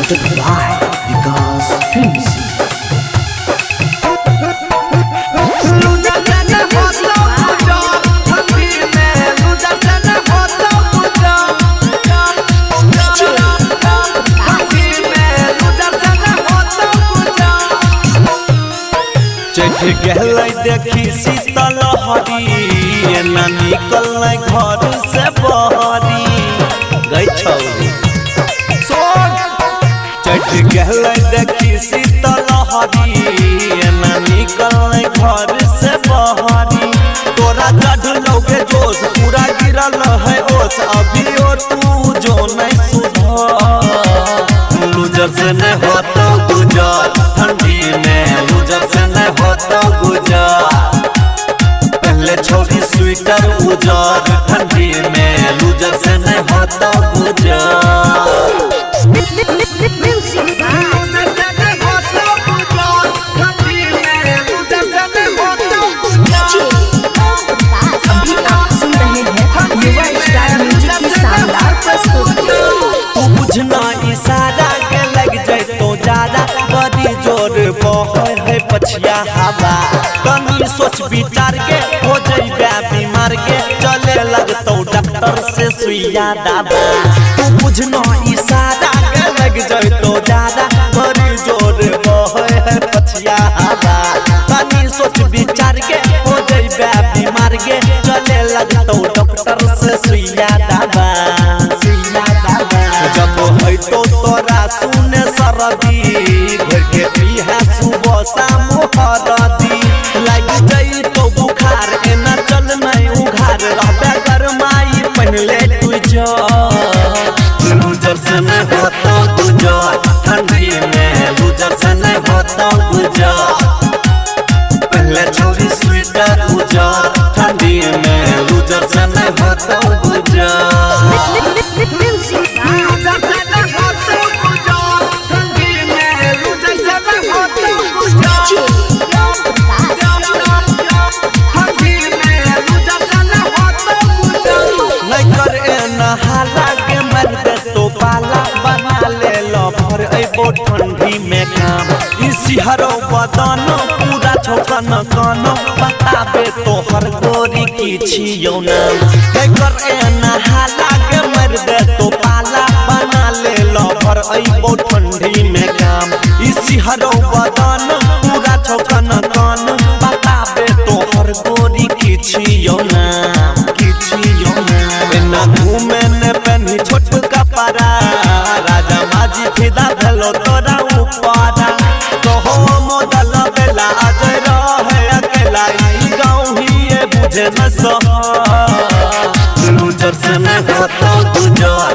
presented by Vikas Films. चढ़ गहलै देखी शीतल हरी ना निकल घर से बहरी गई छौरी चढ़ गहलै देखी शीतल हरी ना निकल घर से बहरी तोरा चढ़लौगे जोश पूरा गिरल है ओस अभियो तू जो नहीं सुधर लूजर से नहीं होता गुजर ठंडी में लूजर से नहीं होता गुजर पहले छोड़ी स्वेटर उजर ठंडी में लूजर से नहीं होता गुजर बुझना इशारा के लग जाए तो ज्यादा बड़ी जोर बहे है पछिया हवा कमी सोच विचार के हो जाइबे बीमार के चले लगतो डॉक्टर से सुइया दवा तू बुझना इशारा के लग जाए तो ज्यादा बड़ी जोर बहे है पछिया हवा कमी सोच विचार के हो जाइबे बीमार के चले लगतो डॉक्टर से सुइया दवा जब है तो तोरा सुने सरदी घर के पी है सुबह शाम हरदी लग जाई तो बुखार एना चल नहीं उघार रहबे गरमाई पहले तू लूजर से नहीं होता गुजर ठंडी में लूजर से नहीं होता गुजर पहले छोड़ी स्वेटर उजर ठंडी में लूजर से नहीं होता गुजर ठंडी में काम सिहरो बदन पूरा छोकन कन बताबे तोहर गोरी की छियौ नाम कर एना हाला के मर दे तो पाला बना ले लफर अइबो ठंडी में काम सिहरो बदन पूरा छोकन कन बताबे तोहर गोरी की छियौ नाम एना घूमे ने पहनी छोट कपड़ा राजा माजी फिदा भेलो तोरा ऊपरा कहो मोदल बेला अजय रहे अकेला ई गाँव ही ये बुझे न सह लूजर से नहीं होता गुजर